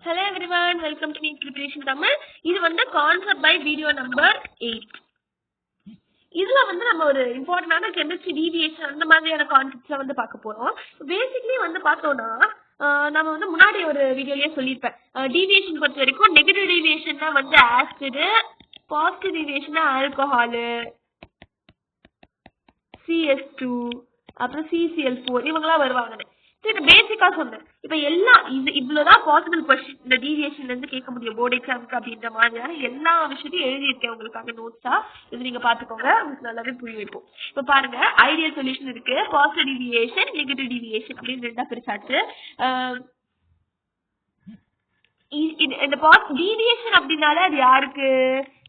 Hello everyone, welcome to NEET Preparation Tamil. இது வந்து concept by video number 8. இதுல வந்து நம்ம ஒரு இம்பார்ட்டன்டான கெமிஸ்ட்ரி டீவியேஷன் அந்த மாதிரியான கான்செப்ட்ஸ்ல வந்து பார்க்க போறோம். பேசிக்கலி வந்து பார்த்தோம்னா நம்ம வந்து முன்னாடி ஒரு வீடியோலயே சொல்லியிருப்பேன். டீவியேஷன் பொறுத்த வரைக்கும் நெகட்டிவ் டீவியேஷன்னா வந்து ஆசிட், பாசிட்டிவ் டீவியேஷன்னா ஆல்கஹால், CS2, அப்புறம் CCl4 இவங்கெல்லாம் வருவாங்க. பேசிக்கா சொன்னேன். இப்ப எல்லாம் இவ்வளவுதான் பாசிபிள் கொஸ்டின் இந்த டீவியேஷன்ல இருந்து கேட்க முடியும் போர்டு எக்ஸாமுக்கு அப்படின்ற மாதிரியான எல்லா விஷயத்தையும் எழுதியிருக்கேன் உங்களுக்காக நோட்ஸா. இது நீங்க பாத்துக்கோங்க, உங்களுக்கு நல்லாவே புரிய வைப்போம். இப்ப பாருங்க, ஐடியல் சொல்யூஷன் இருக்கு, பாசிட்டிவ் டீவியேஷன், நெகட்டிவ் டீவியேஷன் அப்படின்னு ரெண்டா பிரிச்சாச்சு. இந்த டீவியேஷன் அப்படின்னால அது யாருக்கு?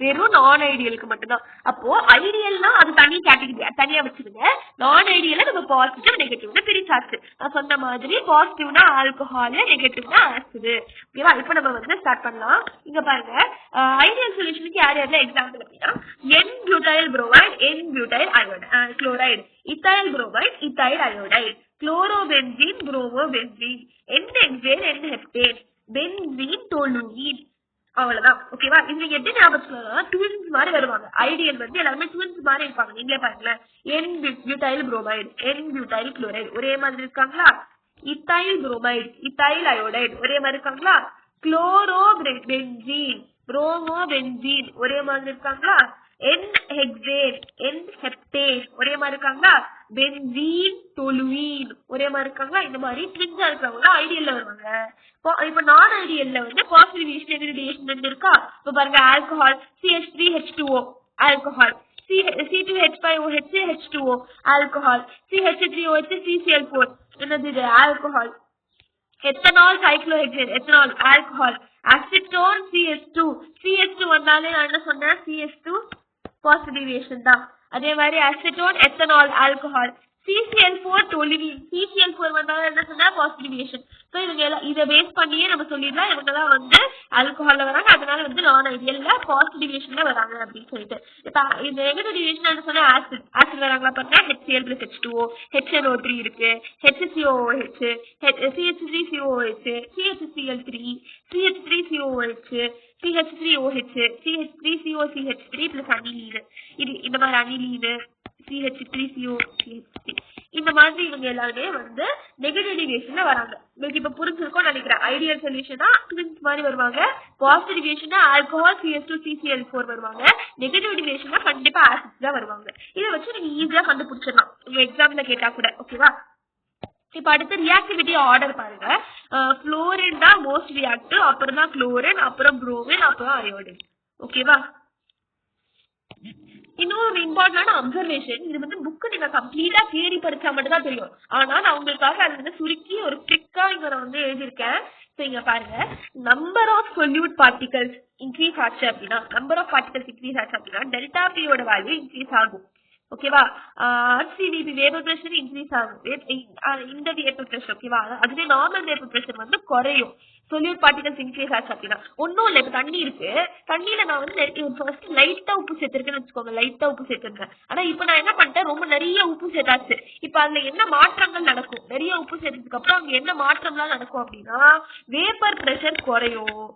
வெறும் நான் ஐடியலுக்கு மட்டும்தான். அப்போ ஐடியல்னா அது தனி கேட்டகரி, தனியா வச்சுருங்க. நான் ஐடியல நம்ம பாசிட்டிவ் நெகட்டிவ்னு பிரிச்சாச்சு. நான் சொன்ன மாதிரி பாசிட்டிவ்னா ஆல்கஹால், நெகட்டிவ்னா ஆசிட். ஓகேவா? இப்ப நம்ம வந்து ஸ்டார்ட் பண்ணலாம். இங்க பாருங்க, ஐடியல் சொல்யூஷனுக்கு யார் யாரெல்லாம் எக்ஸாம்பிள் அப்படின்னா n butyl bromide, n butyl chloride, ethyl bromide, ethyl iodide, chlorobenzene, bromobenzene, n hexane, n heptane, benzene, toluene. அவ்வளவுதான். ஓகேவா? இவங்க எப்படி ஞாபகம் ட்வின்ஸ் மாதிரி வருவாங்க. ஐடியல் வந்து எல்லாருமே ட்வின்ஸ் மாதிரி இருப்பாங்க. நீங்களே பாருங்களேன், என் butyl bromide, n butyl chloride ஒரே மாதிரி இருக்காங்களா? இத்தாயில் புரோமைடு, இத்தாயில் அயோடைடு ஒரே மாதிரி இருக்காங்களா? குளோரோபென்சீன், புரோமோபென்சீன் ஒரே மாதிரி இருக்காங்களா? என் ஹெக்சேன், என் ஹெப்டேன் ஒரே மாதிரி இருக்காங்களா? பென்சீன், டோலூயின் ஒரே மாதிரி இருக்காங்களா? இந்த மாதிரி ட்வின்ஸா இருக்கிறவங்க ஐடியல்ல வருவாங்க. இப்ப நான் ஐடியல்ல வந்து பாசிட்டிவ் நெகட்டிவ் டீவியேஷன் இருக்கா? இப்ப பாருங்க, alcohol CH3H2O alcohol, C2H5OH H2O alcohol, CH3OH CCl4 என்னது இது? Alcohol. Ethanol cyclohexane ethanol alcohol, acetone CH2 வந்தாலே நான் என்ன சொன்னேன்? CH2 பாசிட்டிவ் டீவியேஷன் தான். அதே மாதிரி acetone ethanol alcohol, CCl4 டோலுயின், CCl4 வந்தாலும் என்ன சொன்னா? Positive deviation. சோ இவங்க எல்லாம் இதை பேஸ் பண்ணியே நம்ம சொல்லிடலாம் இவங்க எல்லாம் வந்து ஆல்கஹால்ல வராங்க, அதனால வந்து நான் ஐடியல்ல பாசிட்டிவ் டீவியேஷன்ல வராங்க அப்படின்னு சொல்லிட்டு. இப்ப இந்த நெகட்டிவ் டீவியேஷன் என்ன சொன்னா ஆசிட் வராங்களா பாருங்க. HCl+H2O, HNO3 இருக்கு, HCOOH, CH3COOH, CHCl3, CH3COOH, CH3OH, CH3COCH3 plus aniline. இந்த மாதிரி அனிலீன், CH3COCH3 இந்த மாதிரி இவங்க எல்லாருமே வந்து நெகட்டிவ் டீவியேஷன்ல வராங்க. உங்களுக்கு இப்ப புரிஞ்சிருக்கும் நினைக்கிறேன். ஐடியல் சொல்யூஷனா ட்வின்ஸ் மாதிரி வருவாங்க, பாசிட்டிவ் டீவியேஷனா ஆல்கஹால், CS2 CCl4 வருவாங்க, நெகட்டிவ் டீவியேஷனா கண்டிப்பா ஆசிட் தான் வருவாங்க. இதை வச்சு நீங்க ஈஸியா கண்டுபிடிச்சிடலாம் உங்க எக்ஸாம்ல கேட்டா கூட. ஓகேவா? இப்ப அடுத்து ரியாக்டிவிட்டி ஆர்டர் பாருங்க. புளோரின் தான் மோஸ்ட் ரியாக்டிவ், அப்புறம் தான் குளோரின், அப்புறம் புரோமின், அப்புறம் அயோடின். ஓகேவா? இன்னொரு இம்பார்ட்டன்டான அப்சர்வேஷன், இது வந்து புக்கு நீங்க கம்ப்ளீட்டா தியரி படிச்சா மட்டும் தான் தெரியும். ஆனா நான் உங்களுக்காக அது வந்து சுருக்கி ஒரு குவிக்கா இங்க நான் வந்து எழுதியிருக்கேன். இங்க பாருங்க, number of solute particles increase ஆச்சு அப்படின்னா, நம்பர் ஆஃப் பார்ட்டிகல்ஸ் இன்க்ரீஸ் ஆச்சு அப்படின்னா டெல்டா பியோட வேல்யூ இன்க்ரீஸ் ஆகும். ஓகேவா? RCVP வேப்பர் பிரஷர் இன்க்ரீஸ் ஆகும். இந்த வேப்பர் பிரஷர் ஓகேவா? அதுவே நார்மல் வேப்பர் பிரஷர் வந்து குறையும். சொல்யூட் பார்ட்டிகல்ஸ் இன்க்ரீஸ் ஆச்சு அப்படின்னா ஒன்னும் இல்ல. இப்ப தண்ணி இருக்கு, தண்ணியில நான் வந்து ஃபர்ஸ்ட் லைட்டா உப்பு சேர்த்திருக்கேன்னு வச்சுக்கோங்க, லைட்டா உப்பு சேர்த்திருக்கேன். ஆனா இப்ப நான் என்ன பண்ணிட்டேன், ரொம்ப நிறைய உப்பு சேர்த்தாச்சு. இப்ப அதுல என்ன மாற்றங்கள் நடக்கும்? நிறைய உப்பு சேர்த்ததுக்கு அப்புறம் அங்க என்ன மாற்றம்லாம் நடக்கும் அப்படின்னா வேப்பர் பிரஷர் குறையும்.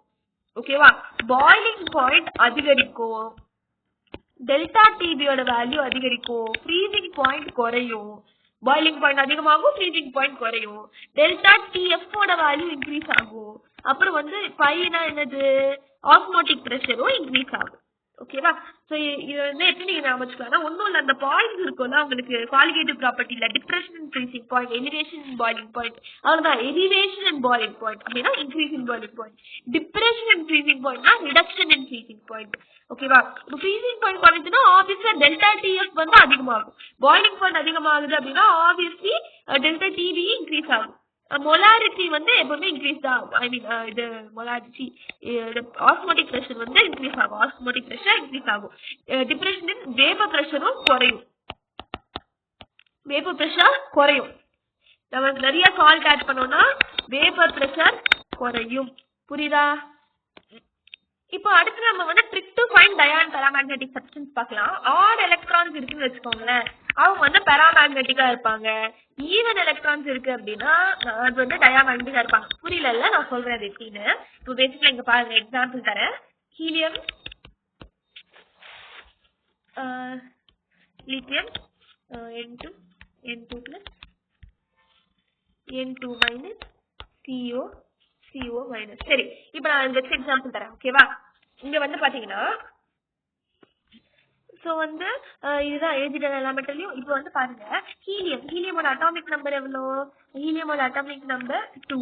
ஓகேவா? பாய்லிங் பாயிண்ட் அதிகரிக்கும், டெல்டா டிபியோட வேல்யூ அதிகரிக்கும், ஃப்ரீசிங் பாயிண்ட் குறையும். பாய்லிங் பாயிண்ட் அதிகமாகும், ஃப்ரீசிங் பாயிண்ட் குறையும், டெல்டா டிஎஃபோட வேல்யூ இன்க்ரீஸ் ஆகும். அப்புறம் வந்து பைனா என்னது? ஆஸ்மோட்டிக் பிரஷரும் இன்க்ரீஸ் ஆகும். ஓகேவா? சோ இது வந்து எப்படி நீங்க ஞாபகம் ஒன்னும் இல்ல, அந்த பாயிண்ட்ஸ் இருக்கும்ல உங்களுக்கு குவாலிட்டேட்டிவ் ப்ராப்பர்ட்டில depression and freezing point, elevation and boiling point. அவ்வளவுதான். எலிவேஷன் அண்ட் பாய்லிங் பாயிண்ட் அப்படின்னா increase in boiling point, depression and freezing பாயிண்ட்னா ரிடக்ஷன் இன் ஃப்ரீசிங் பாயிண்ட். ஓகேவா? ஃப்ரீசிங் பாயிண்ட் குறைஞ்சுன்னா ஆப்வியஸா டெல்டா டிஎஃப் வந்து அதிகமாகும். பாய்லிங் பாயிண்ட் அதிகமாகுது அப்படின்னா ஆப்வியஸ்லி டெல்டா டிபி இன்க்ரீஸ் ஆகும். மொலாரிட்டி வந்து எப்பவுமே இன்க்ரீஸ் தான் ஆகும். ஐ மீன் இது மொலாரிட்டி, ஆஸ்மோட்டிக் பிரஷர் வந்து இன்க்ரீஸ் ஆகும், ஆஸ்மோட்டிக் பிரஷர் இன்க்ரீஸ் ஆகும். டிப்ரெஷன் வேப்பர் பிரஷரும் குறையும், வேப்பர் பிரஷர் குறையும். நம்ம நிறைய சால்ட் ஆட் பண்ணோம்னா வேப்பர் பிரஷர் குறையும். புரியுதா? இப்போ அடுத்து நம்ம வந்து trick to find dia paramagnetic substance பார்க்கலாம். 6 எலக்ட்ரான்ஸ் இருக்குன்னு வச்சுக்கோங்களேன். அவங்க வந்து பெராமேக்னெட்டிக்கா இருப்பாங்க. ஈவன் எலக்ட்ரான்ஸ் இருக்கு அப்படின்னா அது வந்து டயாமேக்னெட்டிக்கா இருப்பாங்க. புரியல, நான் சொல்றேன் அது எப்படின்னு. இப்போ பேசிக்கலா இங்க பாருங்க, எக்ஸாம்பிள் தரேன். Helium, lithium, N2 N2 plus N2 minus CO CO minus. சரி, இப்போ நான் வச்சு எக்ஸாம்பிள் தரேன், ஓகேவா? இங்க வந்து பாத்தீங்கன்னா ஸோ வந்து இதுதான் ஏஜிடல் எலமெண்ட்லயும். இப்போ வந்து பாருங்க, ஹீலியமோட அட்டாமிக் நம்பர் எவ்வளோ? ஹீலியமோட அட்டாமிக் நம்பர் 2.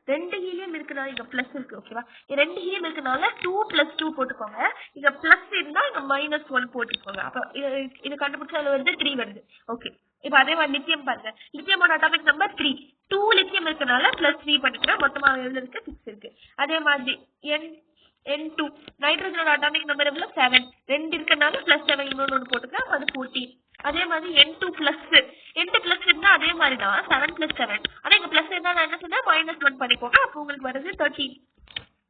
2 ஹீலியம் இருக்குனால இங்க பிளஸ் இருக்கு, ஓகேவா? 2 ஹீலியம் இருக்கனால 2 + 2 போட்டுக்கோங்க. இங்க பிளஸ் இருந்தா இங்க -1 போட்டுக்கோங்க. அப்ப இது கண்டுபிடிச்சா அது வந்து 3 வருது. ஓகே, இப்போ அதே மாதிரி லித்தியம் பாருங்க, லித்தியமோட அட்டாமிக் நம்பர் 3. 2 லித்தியம் இருக்கனால +3 பண்ணிக்கிறேன். மொத்தமா எவ்வளவு இருக்கு? 6 இருக்கு. அதே மாதிரி N2 நைட்ரஜனோட அட்டாமிக் நம்பர் எவ்வளவு? 7. 2 இருக்கனால +7 இன்னொன்னு போட்டுக்கிறேன், அது 14. அதே மாதிரி N2 பிளஸ் இருந்தா அதே மாதிரி தான் 7 + 7. ஆனா இங்க பிளஸ் இருந்தா நான் என்ன சொன்னேன்? -1 பண்ணிக்கோங்க. அப்போ உங்களுக்கு வருது 13.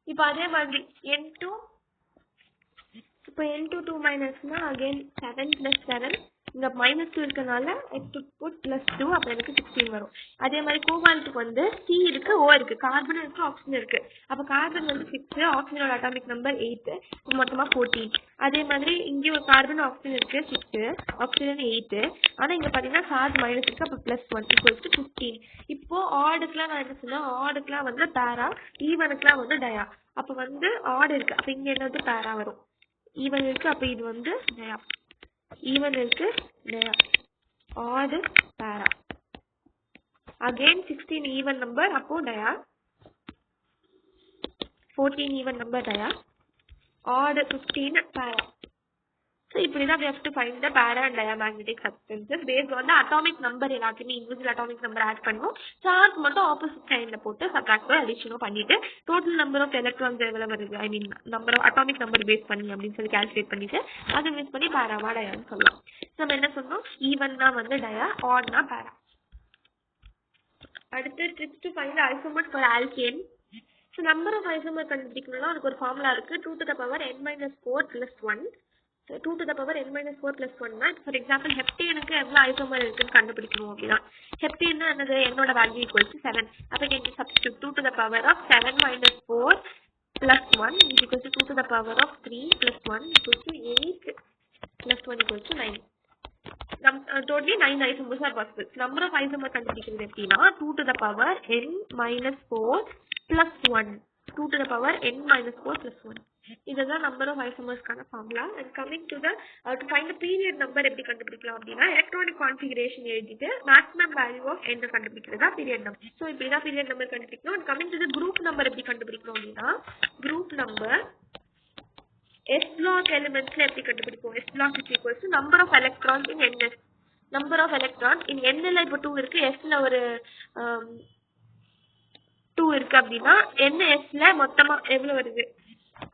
இப்போ அதே மாதிரி N2 இப்போ N2 2 மைனஸ்னா அகைன் 7 + 7. இங்க -2 இருக்கனால I took put +2. அப்ப எனக்கு 16 வரும். அதே மாதிரி கோபால்ட்டுக்கு வந்து C இருக்கு, O இருக்கு, கார்பன் இருக்கு, ஆக்சிஜன் இருக்கு. அப்ப கார்பன் வந்து 6, ஆக்சிஜனோட அட்டாமிக் நம்பர் 8, மொத்தமா 14. அதே மாதிரி இங்க ஒரு கார்பன் ஆக்சிஜன் இருக்கு 6, ஆக்சிஜன் 8. ஆனா இங்க பாத்தீங்கன்னா சார்ஜ் மைனஸ் இருக்கு, அப்ப +1 = 15. இப்போ ஆடுக்குலாம் நான் என்ன சொன்னேன்? ஆடுக்குலாம் வந்து பேரா, ஈவனுக்குலாம் வந்து டயா. அப்ப வந்து ஆடு இருக்கு, அப்ப இங்க என்ன வந்து பேரா வரும். ஈவன் இருக்கு, அப்ப இது வந்து டயா. ஈவன் இருக்கு, டயா. ஆடு, பேரா. அகைன் 16 ஈவன் நம்பர், அப்போ டயா. 14 ஈவன் நம்பர், டயா. ஆடு 15, பேரா. So இப்படிதான் we have to find the para and diamagnetic substances based on the atomic number. எல்லாத்தையுமே individual atomic number add பண்ணுவோம். சார்ஜ் மட்டும் ஆப்போசிட் சைடுல போட்டு சப்ட்ராக்ட் அடிஷனும் பண்ணிட்டு டோட்டல் நம்பர் ஆஃப் எலக்ட்ரான்ஸ் எவ்வளவு வருது, I mean number of atomic number base பண்ணி அப்படின்னு சொல்லி கால்குலேட் பண்ணிட்டு அதை பேஸ் பண்ணி பேராவா டயான்னு சொல்லலாம். நம்ம என்ன சொன்னோம்? ஈவன்னா வந்து டயா, ஆட்னா பேரா. அடுத்து tricks to find the isomers for alkane. So number of isomers கண்டுபிடிக்கணும்னா அதுக்கு ஒரு ஃபார்முலா இருக்கு. 2 to the power n - 4 + 1. 2 to the power n - 4 + 1 னா ஃபார் எக்ஸாம்பிள் ஹெப்டேனுக்கு எவ்வளவு ஐசோமர் இருக்குன்னு கண்டுபிடிக்கணும் அப்படின்னா ஹெப்டேன்னா என்னது? என்னோட வேல்யூ = 7. அப்ப இங்க substitute 2 to the power of 7 - 4 + 1 = 2 to the power of 3 + 1 = 8 + 1 = 9. Totally 9 isomers are possible. Number of isomers கண்டுபிடிக்கிறது எப்படின்னா 2 to the power n - 4 + 1. 2 to the power n - 4 + 1. இதுதான் நம்பர் ஆஃப் ஐசோமர்ஸ்க்கான formula. And coming to the to find the period number எப்படி கண்டுபிடிக்கலாம் அப்படின்னா electronic configuration எழுதிட்டு maximum value of n கண்டுபிடிக்கிறது தான் பீரியட் நம்பர். ஸோ இப்படிதான் பீரியட் நம்பர் கண்டுபிடிக்கணும். And coming to the group number எப்படி கண்டுபிடிக்கணும் அப்படின்னா குரூப் நம்பர் S block elementsல எப்படி கண்டுபிடிப்போம்? S block = number of electrons in ns. number of electrons in n ல இப்போ 2 இருக்கு, s ல ஒரு 2 இருக்கு அப்படின்னா ns ல மொத்தமா எவ்வளவு வருது?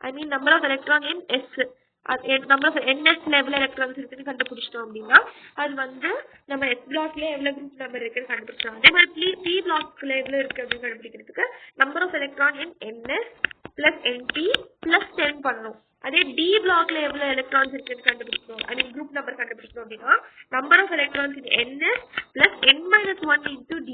I mean number of electron in S. number of ns ல எவ்வளவு எலக்ட்ரான்ஸ் இருக்குன்னு கண்டுபிடிச்சிட்டோம் அப்படின்னா அது வந்து நம்ம S பிளாக்ல எவ்வளவு குரூப் நம்பர் இருக்குன்னு கண்டுபிடிச்சோம். அதே மாதிரி P பிளாக்ல எவ்வளவு இருக்கு அப்படின்னு கண்டுபிடிக்கிறதுக்கு number of electron in ns + nt + 10 பண்ணணும். அதே D பிளாக்ல எவ்வளவு எலக்ட்ரான்ஸ் இருக்குன்னு கண்டுபிடிக்கணும், ஐ மீன் குரூப் நம்பர் கண்டுபிடிக்கணும் அப்படின்னா number of electrons in ns + n - 1 × D.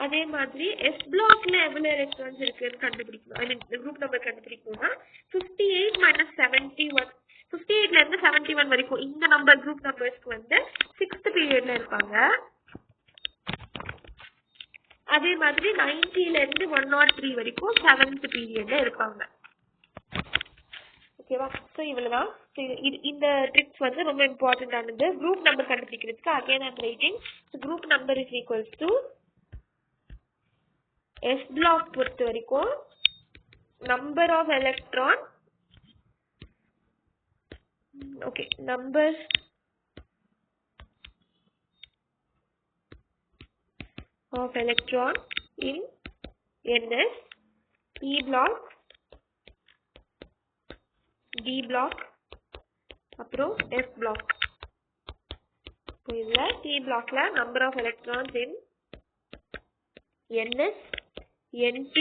அதே மாதிரி S பிளாக்ல எவ்வளவு எலக்ட்ரான்ஸ் இருக்குன்னு கண்டுபிடிக்கணும், ஐ மீன் குரூப் நம்பர் கண்டுபிடிக்கணும்னா 58 - 71. 58ல இருந்து 71 வரைக்கும் இந்த நம்பர் குரூப் நம்பர்ஸ்க்கு வந்து 6th பீரியட்ல இருப்பாங்க. அதே மாதிரி 90ல இருந்து 103 வரைக்கும் 7th பீரியட்ல இருப்பாங்க. ஓகேவா? ஸோ இவ்வளவுதான். இந்த ட்ரிக்ஸ் வந்து ரொம்ப இம்பார்ட்டன்ட் ஆனது குரூப் நம்பர் கண்டுபிடிக்கிறதுக்கு. Again I'm writing group number = S block பொறுத்த வரைக்கும் number of electron, okay, number of electron in ns, P block, D block, அப்புறம் S block. இதுல P blockல number of electrons in ns nt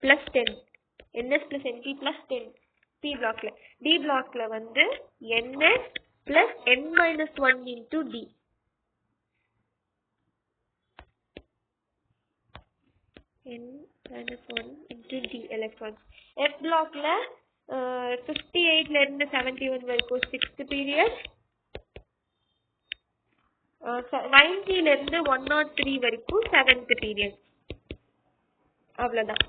plus 10, ns plus nt plus 10 P blockல. D blockல வந்து ns plus n-1 into d. n-1 into d electrons. F blockல 58ல இருந்து 71 வரைக்கும் 6th period, 90ல இருந்து 103 வரைக்கும் 7th period. அவ்வளவுதான்.